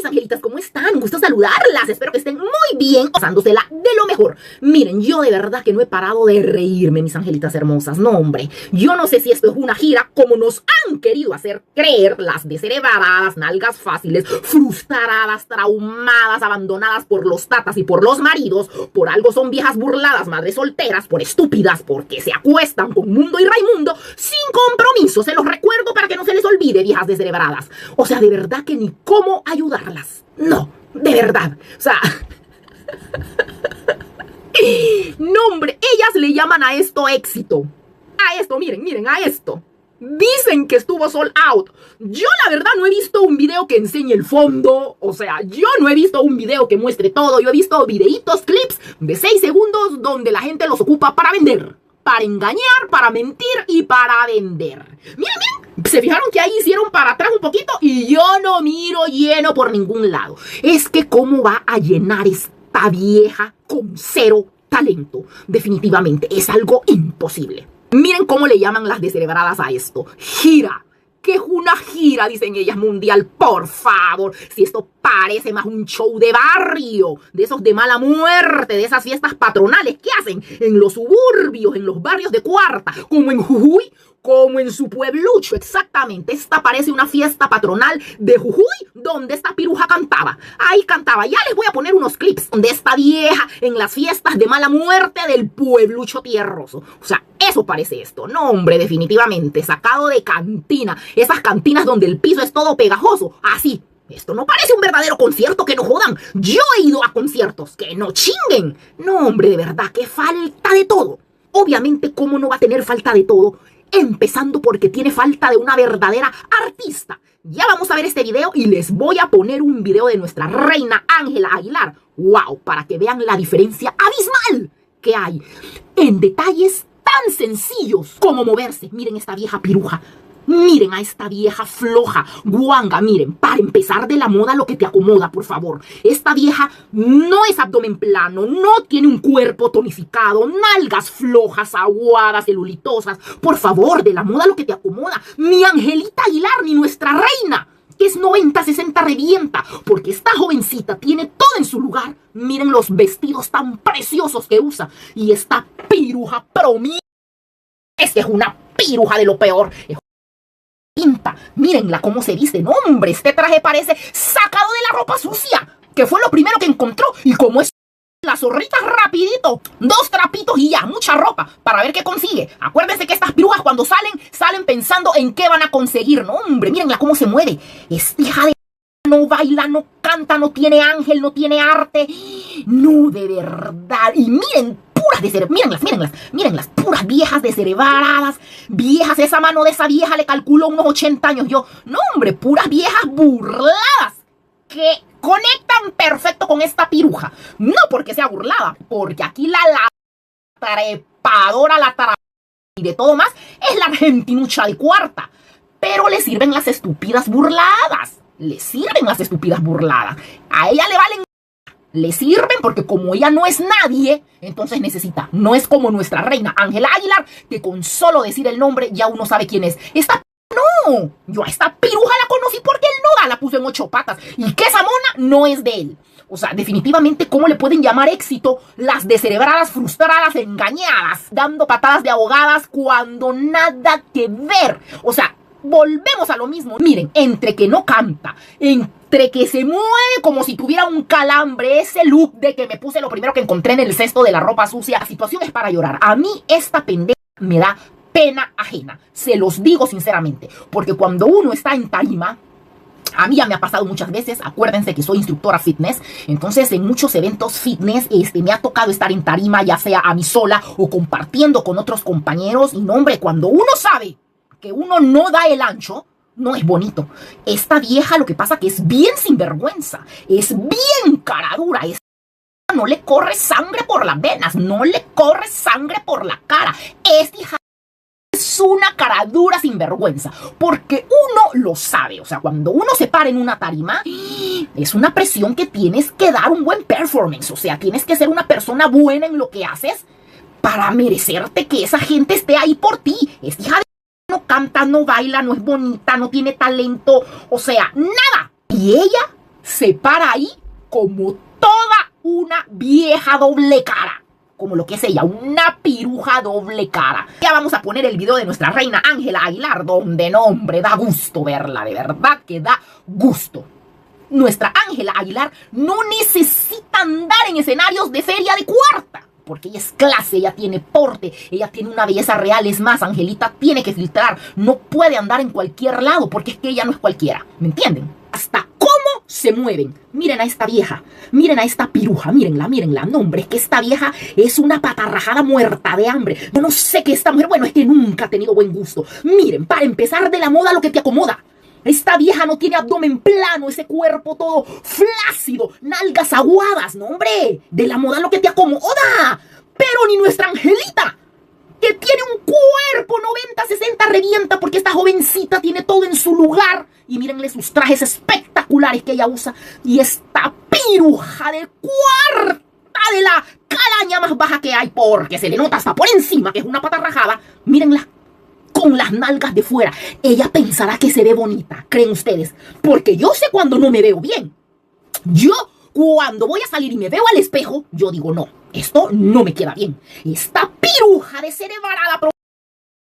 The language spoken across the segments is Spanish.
mis angelitas, ¿cómo están? Gusto saludarlas. Espero que estén muy bien, pasándosela de lo mejor. Miren, yo de verdad que no he parado de reírme, mis angelitas hermosas. No, hombre, yo no sé si esto es una gira como nos han querido hacer creer las descerebradas, nalgas fáciles, frustradas, traumadas, abandonadas por los tatas y por los maridos. Por algo son viejas burladas, madres solteras, por estúpidas, porque se acuestan con Mundo y Raimundo sin compromiso. Se los recuerdo para que no se les olvide, viejas descerebradas. O sea, de verdad que ni cómo ayudarlas. No, de verdad. O sea... No, hombre, ellas le llaman a esto éxito. A esto, miren, a esto. Dicen que estuvo sold out. Yo la verdad no he visto un video que enseñe el fondo. O sea, yo no he visto un video que muestre todo. Yo he visto videitos, clips de 6 segundos donde la gente los ocupa para vender, para engañar, para mentir y para vender. Miren, se fijaron que ahí hicieron para atrás un poquito y yo no miro lleno por ningún lado. Es que cómo va a llenar esta vieja con cero talento. Definitivamente es algo imposible. Miren cómo le llaman las descerebradas a esto. Gira. ¿Qué es una gira? Dicen ellas, mundial. Por favor, si esto parece más un show de barrio, de esos de mala muerte, de esas fiestas patronales que hacen en los suburbios, en los barrios de cuarta, como en Jujuy, como en su pueblucho, exactamente. Esta parece una fiesta patronal de Jujuy, donde esta piruja cantaba. Ahí cantaba. Ya les voy a poner unos clips de esta vieja en las fiestas de mala muerte del pueblucho tierroso. O sea, eso parece esto. No, hombre, definitivamente, sacado de cantina. Esas cantinas donde el piso es todo pegajoso. Así. Esto no parece un verdadero concierto, que no jodan. Yo he ido a conciertos, que no chinguen. No, hombre, de verdad, que falta de todo. Obviamente, ¿cómo no va a tener falta de todo? Empezando porque tiene falta de una verdadera artista. Ya vamos a ver este video y les voy a poner un video de nuestra reina Ángela Aguilar. ¡Wow! Para que vean la diferencia abismal que hay en detalles tan sencillos como moverse. Miren esta vieja piruja. Miren a esta vieja floja, guanga. Miren, para empezar de la moda lo que te acomoda, por favor. Esta vieja no es abdomen plano, no tiene un cuerpo tonificado, nalgas flojas, aguadas, celulitosas. Por favor, de la moda lo que te acomoda. Ni Angelita Aguilar, ni nuestra reina, que es 90-60 revienta, porque esta jovencita tiene todo en su lugar. Miren los vestidos tan preciosos que usa. Y esta piruja promi... Es que es una piruja de lo peor. Pinta, mírenla cómo se viste. No, hombre, este traje parece sacado de la ropa sucia, que fue lo primero que encontró. Y como es la zorrita rapidito, 2 trapitos y ya, mucha ropa, para ver qué consigue. Acuérdense que estas pirujas cuando salen pensando en qué van a conseguir. No, hombre, mírenla cómo se mueve. Esta hija de... no baila, no canta, no tiene ángel, no tiene arte. No, de verdad. Y miren, puras mírenlas, puras viejas descerebradas, viejas. Esa mano de esa vieja le calculo unos 80 años yo. No, hombre, puras viejas burladas que conectan perfecto con esta piruja. No porque sea burlada, porque aquí la trepadora, la tara y de todo más es la argentinucha de cuarta. Pero le sirven las estúpidas burladas. Le sirven las estúpidas burladas. A ella le valen. Le sirven porque como ella no es nadie, entonces necesita. No es como nuestra reina Ángela Aguilar, que con solo decir el nombre ya uno sabe quién es. Esta no. Yo a esta piruja la conocí porque el Noda la puso en 8 patas. Y que esa mona no es de él. O sea, definitivamente, ¿cómo le pueden llamar éxito las descerebradas, frustradas, engañadas, dando patadas de ahogadas cuando nada que ver? O sea, volvemos a lo mismo. Miren, entre que no canta, entre que se mueve como si tuviera un calambre, ese look de que me puse lo primero que encontré en el cesto de la ropa sucia, la situación es para llorar. A mí esta pendeja me da pena ajena, se los digo sinceramente, porque cuando uno está en tarima, a mí ya me ha pasado muchas veces. Acuérdense que soy instructora fitness. Entonces en muchos eventos fitness me ha tocado estar en tarima, ya sea a mí sola o compartiendo con otros compañeros. Y no, hombre, cuando uno sabe que uno no da el ancho, no es bonito. Esta vieja lo que pasa que es bien sinvergüenza, es bien caradura, no le corre sangre por las venas, no le corre sangre por la cara. Esta hija es una caradura sinvergüenza, porque uno lo sabe. O sea, cuando uno se para en una tarima, es una presión que tienes que dar un buen performance. O sea, tienes que ser una persona buena en lo que haces para merecerte que esa gente esté ahí por ti. Esta hija de no canta, no baila, no es bonita, no tiene talento, o sea, nada. Y ella se para ahí como toda una vieja doble cara. Como lo que es ella, una piruja doble cara. Ya vamos a poner el video de nuestra reina Ángela Aguilar, donde no, hombre, da gusto verla, de verdad que da gusto. Nuestra Ángela Aguilar no necesita andar en escenarios de feria de cuarta, porque ella es clase, ella tiene porte, ella tiene una belleza real. Es más, Angelita tiene que filtrar, no puede andar en cualquier lado, porque es que ella no es cualquiera, ¿me entienden? Hasta cómo se mueven. Miren a esta vieja, miren a esta piruja, mírenla, mírenla. No, hombre, es que esta vieja es una patarrajada muerta de hambre. Yo no sé qué esta mujer, bueno, es que nunca ha tenido buen gusto. Miren, para empezar, de la moda lo que te acomoda. Esta vieja no tiene abdomen plano, ese cuerpo todo flácido, nalgas aguadas, no, hombre, de la moda lo que te acomoda. Pero ni nuestra Angelita, que tiene un cuerpo 90-60 revienta, porque esta jovencita tiene todo en su lugar. Y mírenle sus trajes espectaculares que ella usa. Y esta piruja de cuarta, de la calaña más baja que hay, porque se le nota hasta por encima que es una pata rajada. Mírenla, con las nalgas de fuera. Ella pensará que se ve bonita, ¿creen ustedes? Porque yo sé cuando no me veo bien. Yo, cuando voy a salir y me veo al espejo, yo digo, no, esto no me queda bien. Esta piruja descerebrada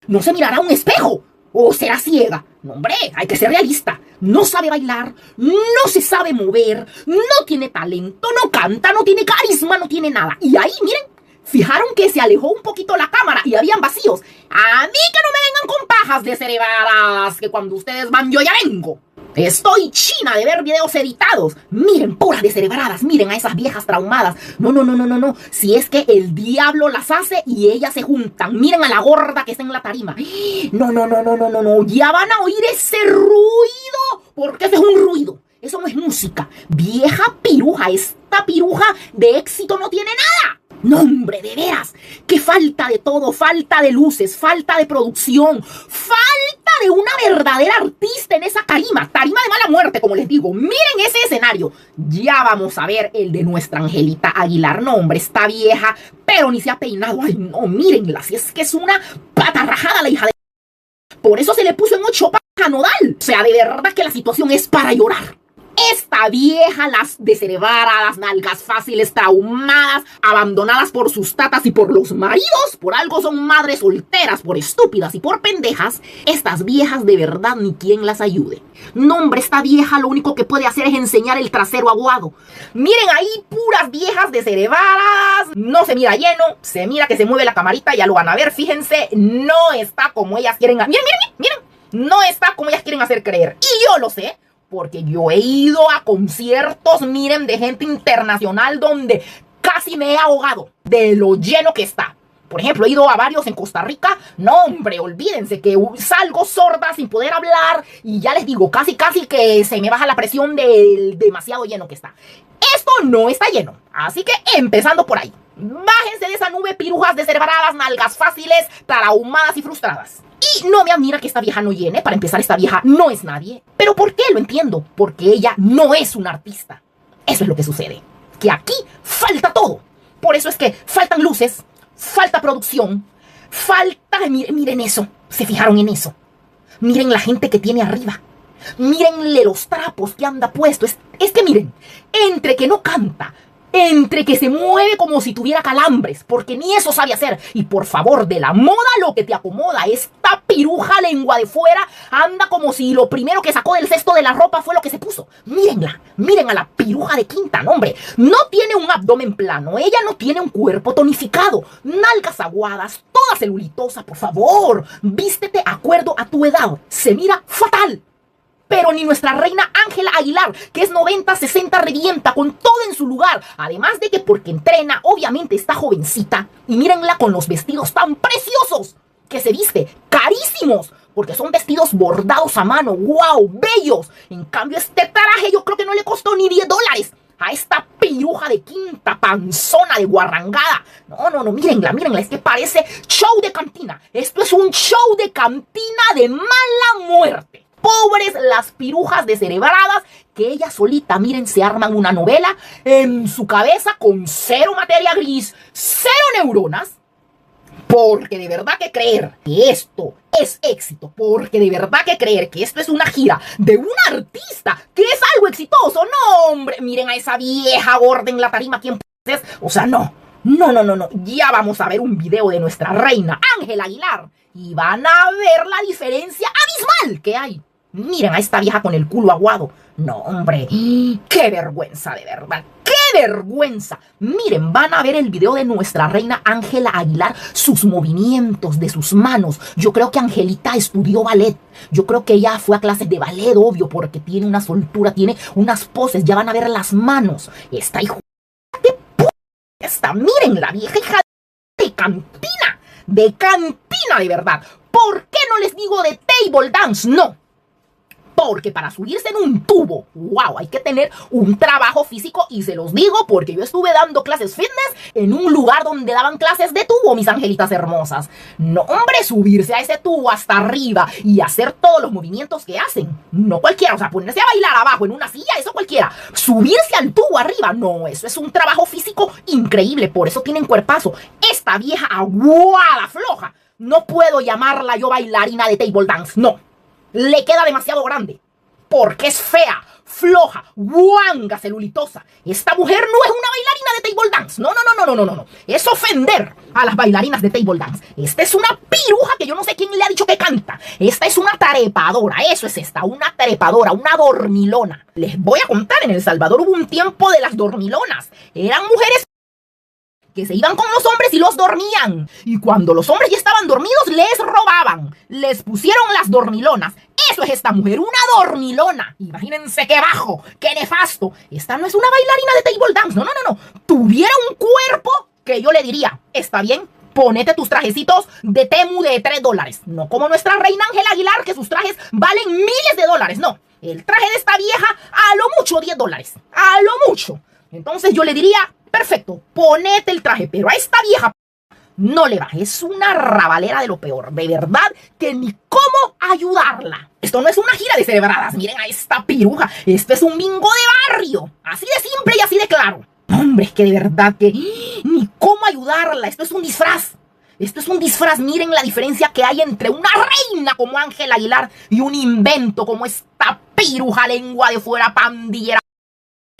no se mirará a un espejo. ¿O será ciega? No, hombre, hay que ser realista. No sabe bailar, no se sabe mover, no tiene talento, no canta, no tiene carisma, no tiene nada. Y ahí, miren, fijaron que se alejó un poquito la cámara y habían vacíos. A mí que no me vengan con pajas descerebradas, que cuando ustedes van yo ya vengo. Estoy china de ver videos editados. Miren, puras descerebradas, miren a esas viejas traumadas. No. Si es que el diablo las hace y ellas se juntan. Miren a la gorda que está en la tarima. No. Ya van a oír ese ruido, porque ese es un ruido. Eso no es música. Vieja piruja, esta piruja de éxito no tiene nada. No, hombre, de veras, que falta de todo, falta de luces, falta de producción, falta de una verdadera artista en esa tarima de mala muerte, como les digo. Miren ese escenario. Ya vamos a ver el de nuestra Angelita Aguilar. No, hombre, está vieja, pero ni se ha peinado. Ay, no, mírenla, si es que es una patarrajada la hija de... Por eso se le puso en 8 patas a Nodal. O sea, de verdad que la situación es para llorar. Esta vieja, las descerebradas, nalgas fáciles, traumadas, abandonadas por sus tatas y por los maridos, por algo son madres solteras, por estúpidas y por pendejas. Estas viejas de verdad ni quien las ayude. No, hombre, esta vieja lo único que puede hacer es enseñar el trasero aguado. Miren ahí, puras viejas descerebradas. No se mira lleno, se mira que se mueve la camarita, ya lo van a ver, fíjense, no está como ellas quieren. Miren, no está como ellas quieren hacer creer. Y yo lo sé, porque yo he ido a conciertos, miren, de gente internacional donde casi me he ahogado de lo lleno que está. Por ejemplo, he ido a varios en Costa Rica. No, hombre, olvídense que salgo sorda sin poder hablar. Y ya les digo, casi que se me baja la presión del demasiado lleno que está. Esto no está lleno. Así que empezando por ahí. Bájense de esa nube, pirujas descerebradas, nalgas fáciles, traumadas y frustradas. Y no me admira que esta vieja no llene. Para empezar, esta vieja no es nadie. ¿Pero por qué? Lo entiendo. Porque ella no es una artista. Eso es lo que sucede. Que aquí falta todo. Por eso es que faltan luces, falta producción, falta... Miren eso. ¿Se fijaron en eso? Miren la gente que tiene arriba. Mírenle los trapos que anda puesto. Es que miren, entre que no canta, entre que se mueve como si tuviera calambres, porque ni eso sabe hacer. Y por favor, de la moda lo que te acomoda. Esta piruja lengua de fuera anda como si lo primero que sacó del cesto de la ropa fue lo que se puso. Mírenla, miren a la piruja de quinta, no, hombre. No tiene un abdomen plano, ella no tiene un cuerpo tonificado, nalgas aguadas, toda celulitosa. Por favor, vístete acuerdo a tu edad. Se mira fatal. Pero ni nuestra reina Ángela Aguilar, que es 90-60 revienta con todo en su lugar. Además de que porque entrena, obviamente está jovencita. Y mírenla con los vestidos tan preciosos que se viste, carísimos, porque son vestidos bordados a mano. ¡Wow! ¡Bellos! En cambio, este traje yo creo que no le costó ni $10 a esta piruja de quinta, panzona de guarrangada. No, mírenla, es que parece show de cantina. Esto es un show de cantina de mala muerte. Pobres las pirujas descerebradas que ella solita, miren, se arman una novela en su cabeza con cero materia gris, cero neuronas, Porque de verdad que creer que esto es éxito, porque de verdad que creer que esto es una gira de un artista que es algo exitoso, no, hombre, miren a esa vieja gorda en la tarima, ¿quién es? O sea, no, ya vamos a ver un video de nuestra reina Ángela Aguilar y van a ver la diferencia abismal que hay. Miren a esta vieja con el culo aguado. No, hombre, qué vergüenza de verdad. ¡Qué vergüenza! Miren, van a ver el video de nuestra reina Ángela Aguilar, sus movimientos de sus manos. Yo creo que Angelita estudió ballet. Yo creo que ella fue a clases de ballet, obvio, porque tiene una soltura, tiene unas poses. Ya van a ver las manos. Esta hija de p***, miren, la vieja hija de cantina. De cantina, de verdad. ¿Por qué no les digo de table dance? No. Porque para subirse en un tubo, wow, hay que tener un trabajo físico. Y se los digo porque yo estuve dando clases fitness en un lugar donde daban clases de tubo, mis angelitas hermosas. No, hombre, subirse a ese tubo hasta arriba y hacer todos los movimientos que hacen. No cualquiera, o sea, ponerse a bailar abajo en una silla, eso cualquiera. Subirse al tubo arriba, no, eso es un trabajo físico increíble. Por eso tienen cuerpazo. Esta vieja aguada, floja, no puedo llamarla yo bailarina de table dance, no. Le queda demasiado grande, porque es fea, floja, guanga, celulitosa. Esta mujer no es una bailarina de table dance. No. Es ofender a las bailarinas de table dance. Esta es una piruja que yo no sé quién le ha dicho que canta. Esta es una trepadora, eso es esta, una trepadora, una dormilona. Les voy a contar, en El Salvador hubo un tiempo de las dormilonas. Eran mujeres que se iban con los hombres y los dormían. Y cuando los hombres ya estaban dormidos, les robaban. Les pusieron las dormilonas. Eso es esta mujer, una dormilona. Imagínense qué bajo, qué nefasto. Esta no es una bailarina de table dance. No. Tuviera un cuerpo que yo le diría, está bien, ponete tus trajecitos de Temu de $3. No como nuestra reina Ángela Aguilar, que sus trajes valen miles de dólares. No, el traje de esta vieja a lo mucho $10. A lo mucho. Entonces yo le diría, perfecto, ponete el traje, pero a esta vieja no le baje. Es una rabalera de lo peor. De verdad que ni cómo ayudarla. Esto no es una gira de celebradas. Miren a esta piruja. Esto es un bingo de barrio. Así de simple y así de claro. Hombre, es que de verdad que ni cómo ayudarla. Esto es un disfraz. Esto es un disfraz. Miren la diferencia que hay entre una reina como Ángela Aguilar y un invento como esta piruja lengua de fuera pandillera.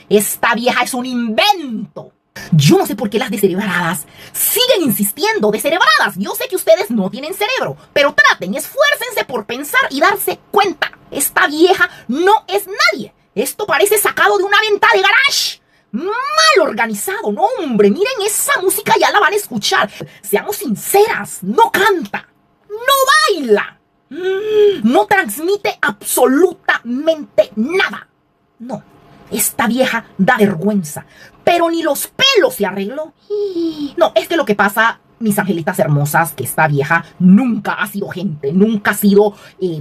Esta vieja es un invento. Yo no sé por qué las descerebradas siguen insistiendo. Descerebradas, yo sé que ustedes no tienen cerebro, pero traten, esfuércense por pensar y darse cuenta. Esta vieja no es nadie. Esto parece sacado de una venta de garage. Mal organizado, no, hombre. Miren esa música, ya la van a escuchar. Seamos sinceras, no canta, no baila, no transmite absolutamente nada. No. Esta vieja da vergüenza, pero ni los pelos se arregló. No, es que lo que pasa, mis angelitas hermosas, que esta vieja nunca ha sido gente, nunca ha sido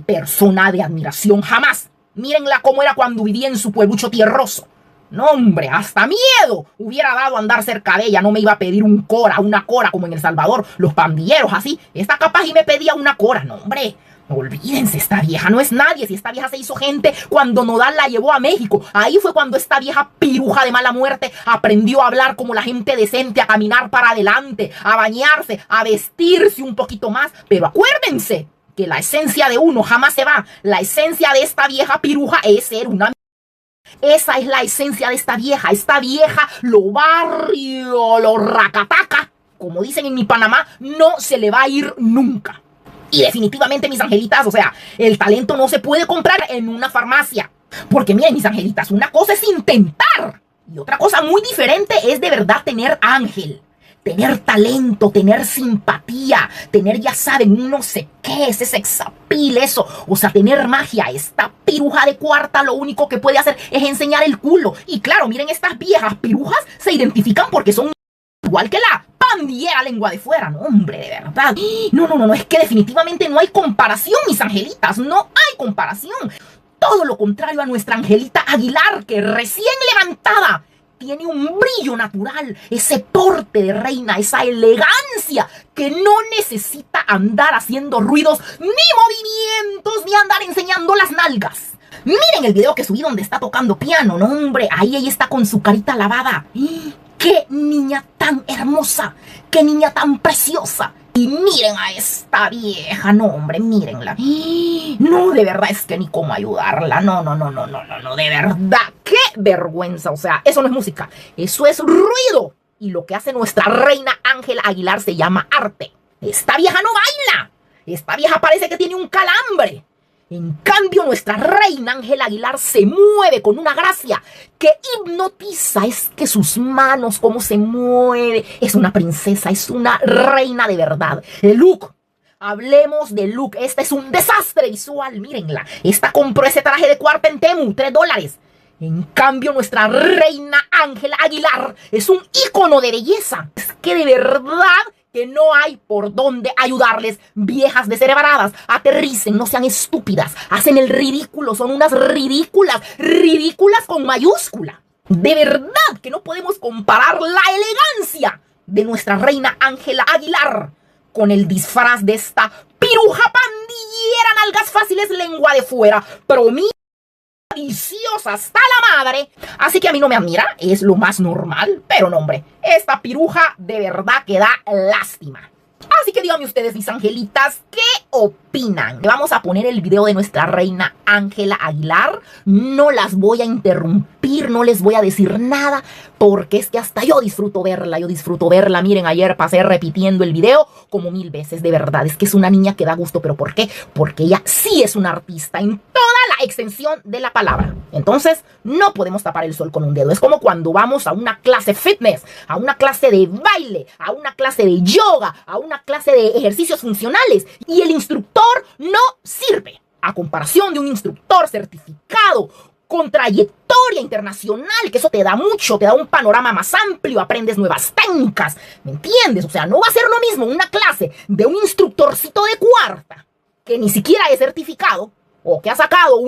persona de admiración, jamás. Mírenla cómo era cuando vivía en su pueblucho tierroso. No, hombre, hasta miedo hubiera dado andar cerca de ella. No me iba a pedir una cora como en El Salvador, los pandilleros así. Esta capaz y me pedía una cora, no, hombre. Olvídense, esta vieja no es nadie. Si esta vieja se hizo gente cuando Nodal la llevó a México. Ahí fue cuando esta vieja piruja de mala muerte aprendió a hablar como la gente decente, a caminar para adelante, a bañarse, a vestirse un poquito más. Pero acuérdense que la esencia de uno jamás se va. La esencia de esta vieja piruja es ser una... Esa es la esencia de esta vieja. Esta vieja, lo barrio, lo racataca, como dicen en mi Panamá, no se le va a ir nunca. Y definitivamente, mis angelitas, o sea, el talento no se puede comprar en una farmacia. Porque miren, mis angelitas, una cosa es intentar y otra cosa muy diferente es de verdad tener ángel. Tener talento, tener simpatía, tener, ya saben, un no sé qué, ese sexapil, eso. O sea, tener magia. Esta piruja de cuarta lo único que puede hacer es enseñar el culo. Y claro, miren, estas viejas pirujas se identifican porque son igual que la pandillera lengua de fuera. No, hombre, de verdad. No, es que definitivamente no hay comparación, mis angelitas. No hay comparación. Todo lo contrario a nuestra Angelita Aguilar, que recién levantada tiene un brillo natural, ese porte de reina, esa elegancia que no necesita andar haciendo ruidos, ni movimientos, ni andar enseñando las nalgas. Miren el video que subí donde está tocando piano, no, hombre, ahí ella está con su carita lavada. ¡Qué niña tan hermosa! ¡Qué niña tan preciosa! Y miren a esta vieja, no hombre, mírenla. No, de verdad es que ni cómo ayudarla. No, de verdad. Qué vergüenza. O sea, eso no es música, eso es ruido. Y lo que hace nuestra reina Ángela Aguilar se llama arte. Esta vieja no baila. Esta vieja parece que tiene un calambre. En cambio, nuestra reina Ángela Aguilar se mueve con una gracia que hipnotiza. Es que sus manos, cómo se mueve. Es una princesa, es una reina de verdad. El look. Hablemos de look. Esta es un desastre visual, mírenla. Esta compró ese traje de cuarta en Temu, $3. En cambio, nuestra reina Ángela Aguilar es un ícono de belleza. Es que de verdad que no hay por dónde ayudarles, viejas descerebradas. Aterricen, no sean estúpidas. Hacen el ridículo, son unas ridículas. Ridículas con mayúscula. De verdad que no podemos comparar la elegancia de nuestra reina Ángela Aguilar con el disfraz de esta piruja pandillera, nalgas fáciles, lengua de fuera, deliciosa hasta la madre. Así que a mí no me admira, es lo más normal. Pero no, hombre, esta piruja de verdad que da lástima. Así que díganme ustedes, mis angelitas, ¿qué opinan? Vamos a poner el video de nuestra reina Ángela Aguilar. No las voy a interrumpir, no les voy a decir nada, porque es que hasta yo disfruto verla. Miren, ayer pasé repitiendo el video como 1000 veces, de verdad. Es que es una niña que da gusto, ¿pero por qué? Porque ella sí es una artista en toda la extensión de la palabra. Entonces, no podemos tapar el sol con un dedo. Es como cuando vamos a una clase fitness, a una clase de baile, a una clase de yoga, a una clase de ejercicios funcionales, y el instructor no sirve. A comparación de un instructor certificado con trayectoria internacional, que eso te da mucho, te da un panorama más amplio, aprendes nuevas técnicas, ¿me entiendes? O sea, no va a ser lo mismo una clase de un instructorcito de cuarta, que ni siquiera es certificado, o que ha sacado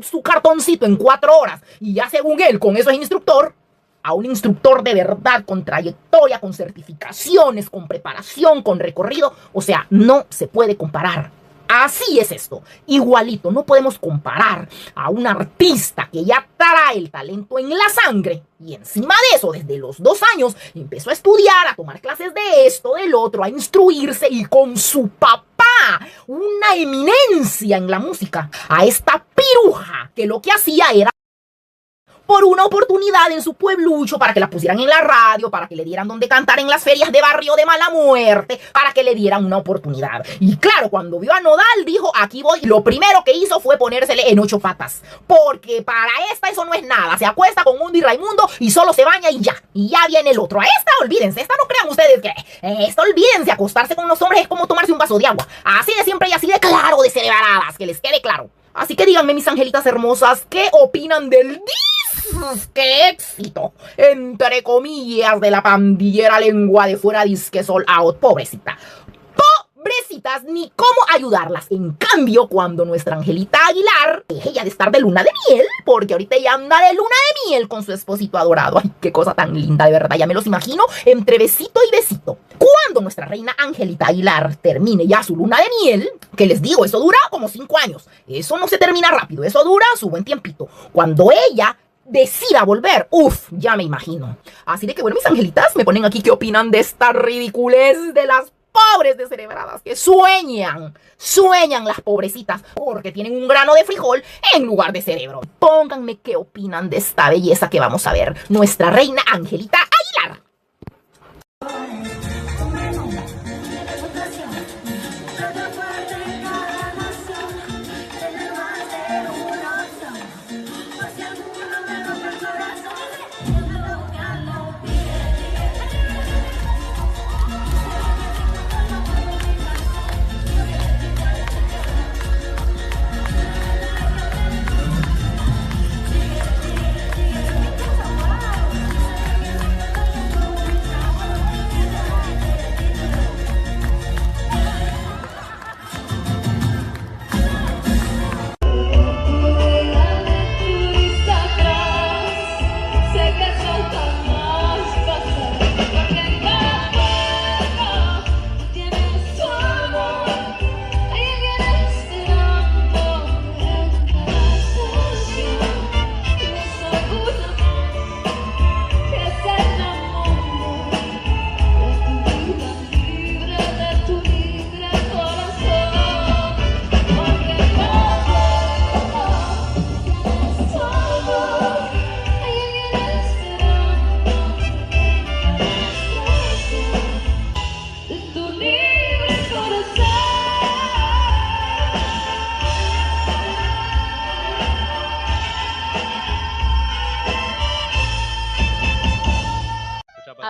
su cartoncito en 4 horas, y ya según él, con eso es instructor, a un instructor de verdad, con trayectoria, con certificaciones, con preparación, con recorrido. O sea, no se puede comparar. Así es esto, igualito. No podemos comparar a un artista que ya trae el talento en la sangre y encima de eso, desde los 2 años, empezó a estudiar, a tomar clases de esto, del otro, a instruirse, y con su papá, una eminencia en la música, a esta piruja que lo que hacía era por una oportunidad en su pueblucho, para que la pusieran en la radio, para que le dieran donde cantar en las ferias de barrio de mala muerte, para que le dieran una oportunidad. Y claro, cuando vio a Nodal, dijo, aquí voy. Lo primero que hizo fue ponérsele en 8 patas, porque para esta eso no es nada. Se acuesta con Mundo y Raimundo y solo se baña y ya viene el otro. A esta, olvídense, esta no crean ustedes que... Esta, olvídense, acostarse con los hombres es como tomarse un vaso de agua. Así de siempre y así de claro, de cerebradas, que les quede claro. Así que díganme, mis angelitas hermosas, ¿qué opinan del ¡qué éxito! Entre comillas, de la pandillera lengua de fuera disque sold out. Pobrecita. Pobrecitas, ni cómo ayudarlas. En cambio, cuando nuestra Angelita Aguilar deje ya de estar de luna de miel, porque ahorita ella anda de luna de miel con su esposito adorado. Ay, qué cosa tan linda, de verdad. Ya me los imagino entre besito y besito. Cuando nuestra reina Angelita Aguilar termine ya su luna de miel, que les digo, eso dura como 5 años. Eso no se termina rápido, eso dura su buen tiempito. Cuando ella decida volver, ya me imagino. Así de que bueno, mis angelitas, me ponen aquí qué opinan de esta ridiculez de las pobres descerebradas que sueñan las pobrecitas porque tienen un grano de frijol en lugar de cerebro. Pónganme qué opinan de esta belleza que vamos a ver, nuestra reina Angelita Aguilar.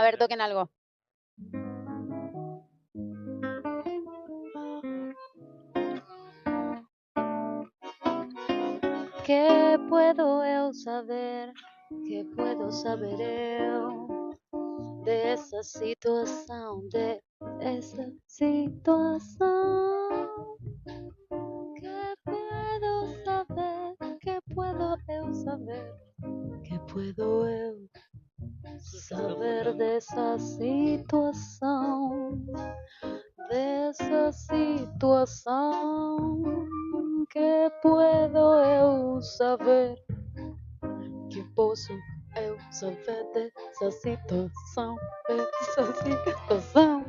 ver, toquen algo. ¿Qué puedo eu saber? ¿Qué puedo saber eu de esa situación? De esa situación. ¿Qué puedo saber? ¿Qué puedo eu saber? ¿Qué puedo eu saber de esa situación? De esa situación. ¿Qué puedo eu saber? Que posso eu saber dessa situação? Dessa situação.